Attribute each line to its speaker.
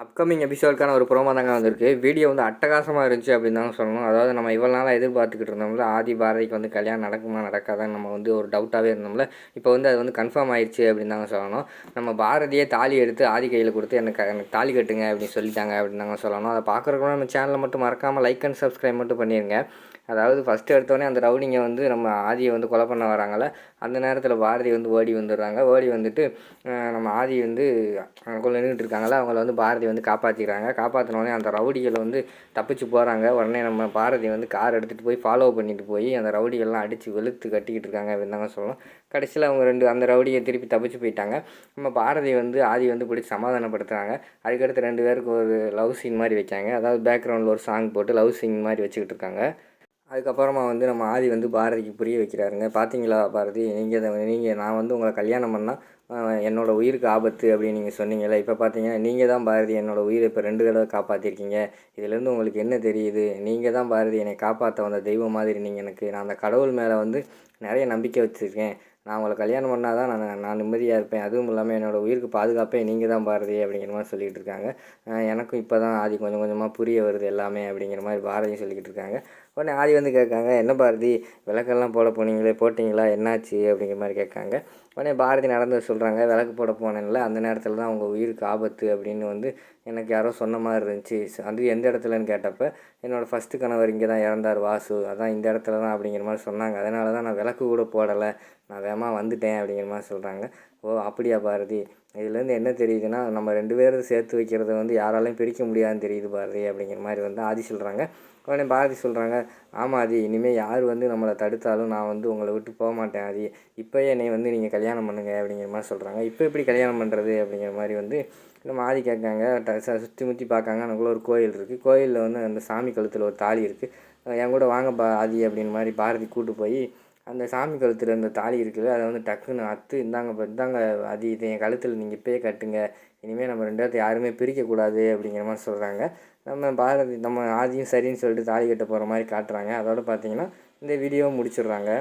Speaker 1: Upcoming எபிசோடுக்கான ஒரு promo தாங்க வந்திருக்கு. வீடியோ வந்து அட்டகாசமாக இருந்துச்சு அப்படின்னு தாங்க சொல்லணும். அதாவது நம்ம இவ்வளோ நாளாக எதிர்பார்த்துக்கிட்டு இருந்தோம்ல, ஆதி பாரதிக்கு வந்து கல்யாணம் நடக்குமா நடக்காதான்னு நம்ம வந்து ஒரு டவுட்டாகவே இருந்தோம்ல. இப்போ வந்து அது வந்து கன்ஃபார்ம் ஆயிடுச்சு அப்படின்னு தாங்க சொல்லணும். நம்ம பாரதியே தாலி எடுத்து ஆதி கையில் கொடுத்து எனக்கு தாலி கட்டுங்க அப்படின்னு சொல்லிட்டாங்க அப்படின்னு தாங்க சொல்லணும். அதை பார்க்குறதுக்கு நம்ம சேனலை மட்டும் மறக்காமல் லைக் அண்ட் சப்ஸ்கிரைப் மட்டும் பண்ணிடுங்க. அதாவது ஃபஸ்ட்டு எடுத்தோடனே அந்த ரவுடிங்க வந்து நம்ம ஆதியை வந்து கொலை பண்ண வராங்கள, அந்த நேரத்தில் பாரதி வந்து ஓடி வந்துடுறாங்க. ஓடி வந்துட்டு நம்ம ஆதி வந்து அங்கே நின்றுட்டு இருக்காங்களா, அவங்கள வந்து பாரதி வந்து காப்பாற்றிக்கிறாங்க. காப்பாற்றினோடனே அந்த ரவுடிகளை வந்து தப்பிச்சு போகிறாங்க. உடனே நம்ம பாரதி வந்து கார் எடுத்துகிட்டு போய் ஃபாலோ பண்ணிட்டு போய் அந்த ரவுடிகள்லாம் அடித்து வெளுத்து கட்டிக்கிட்டு இருக்காங்க அப்படின்னு தாங்க சொல்லணும். கடைசியில் அவங்க அந்த ரவுடியை திருப்பி தப்பிச்சு போயிட்டாங்க. நம்ம பாரதி வந்து ஆதி வந்து பிடிச்சி சமாதானப்படுத்துகிறாங்க. அதுக்கடுத்து 2 பேருக்கு ஒரு லவ் சீன் மாதிரி வைக்காங்க. அதாவது பேக்ரவுண்டில் ஒரு சாங் போட்டு லவ் சீன் மாதிரி வச்சுக்கிட்டு இருக்காங்க. அதுக்கப்புறமா வந்து நம்ம ஆதி வந்து பாரதிக்கு புரிய வைக்கிறாருங்க. பார்த்தீங்களா பாரதி, நான் வந்து உங்களை கல்யாணம் பண்ணால் என்னோடய உயிருக்கு ஆபத்து அப்படின்னு நீங்கள் சொன்னீங்கல்ல, இப்போ பார்த்தீங்கன்னா நீங்கள் தான் பாரதி என்னோடய உயிரை இப்போ 2 தடவை காப்பாற்றிருக்கீங்க. இதுலேருந்து உங்களுக்கு என்ன தெரியுது? நீங்கள் தான் பாரதி என்னை காப்பாற்ற வந்த தெய்வம் மாதிரி நீங்கள் எனக்கு. நான் அந்த கடவுள் மேலே வந்து நிறைய நம்பிக்கை வச்சுருக்கேன். நான் உங்களை கல்யாணம் பண்ணால் தான் நான் நிம்மதியாக இருப்பேன். அதுவும் இல்லாமல் என்னோடய உயிருக்கு பாதுகாப்பே நீங்கள் தான் பாரதி அப்படிங்கிற மாதிரி சொல்லிகிட்டு இருக்காங்க. எனக்கும் இப்போ தான் ஆதி கொஞ்சம் கொஞ்சமாக புரிய வருது எல்லாமே அப்படிங்கிற மாதிரி பாரதியும் சொல்லிக்கிட்டு இருக்காங்க. உடனே ஆதி வந்து கேட்காங்க, என்ன பாரதி விளக்கெல்லாம் போட போனீங்களே, போட்டிங்களா, என்னாச்சு அப்படிங்கிற மாதிரி கேட்காங்க. உடனே பாரதி நடந்து சொல்கிறாங்க, விளக்கு போட போனேன்ல, அந்த நேரத்தில் தான் உங்கள் உயிருக்கு ஆபத்து அப்படின்னு வந்து எனக்கு யாரோ சொன்ன மாதிரி இருந்துச்சு. அது எந்த இடத்துலன்னு கேட்டப்போ, என்னோடய ஃபஸ்ட்டு கணவர் இங்கே தான் இறந்தார் வாசு, அதான் இந்த இடத்துல தான் அப்படிங்கிற மாதிரி சொன்னாங்க. அதனால தான் நான் விளக்கு கூட போடலை, நான் வேகமாக வந்துட்டேன் அப்படிங்கிற மாதிரி சொல்கிறாங்க. ஓ அப்படியா பாரதி, இதுலேருந்து என்ன தெரியுதுன்னா நம்ம 2 பேரும் சேர்த்து வைக்கிறத வந்து யாராலையும் பிரிக்க முடியாதுன்னு தெரியுது பாரதி அப்படிங்கிற மாதிரி வந்து ஆதி சொல்கிறாங்க. உடனே பாரதி சொல்கிறாங்க, ஆமாம் ஆதி, இனிமேல் யார் வந்து நம்மளை தடுத்தாலும் நான் வந்து உங்களை விட்டு போக மாட்டேன் ஆதி. இப்போயே என்னை வந்து நீங்கள் கல்யாணம் பண்ணுங்க அப்படிங்கிற மாதிரி சொல்கிறாங்க. இப்போ எப்படி கல்யாணம் பண்ணுறது அப்படிங்கிற மாதிரி வந்து நம்ம ஆதி கேட்காங்க. சுற்றி முற்றி பார்க்காங்க. அதுக்குள்ளே ஒரு கோயில் இருக்குது. கோயிலில் வந்து அந்த சாமி கழுத்தில் ஒரு தாலி இருக்குது. என் கூட வாங்க ஆதி அப்படின்னு மாதிரி பாரதி கூட்டு போய் அந்த சாமி கழுத்தில் இந்த தாலி இருக்குது, அதை வந்து டக்குன்னு அத்து இந்தாங்க ஆதி, இது என் கழுத்தில் நீங்கள் இப்போயே கட்டுங்க. இனிமேல் நம்ம 2 பேர்த்த யாருமே பிரிக்கக்கூடாது அப்படிங்கிற மாதிரி சொல்கிறாங்க. நம்ம ஆதியும் சரின்னு சொல்லிட்டு தாலி கட்ட போகிற மாதிரி காட்டுறாங்க. அதோடு பார்த்தீங்கன்னா இந்த வீடியோவை முடிச்சிடுறாங்க.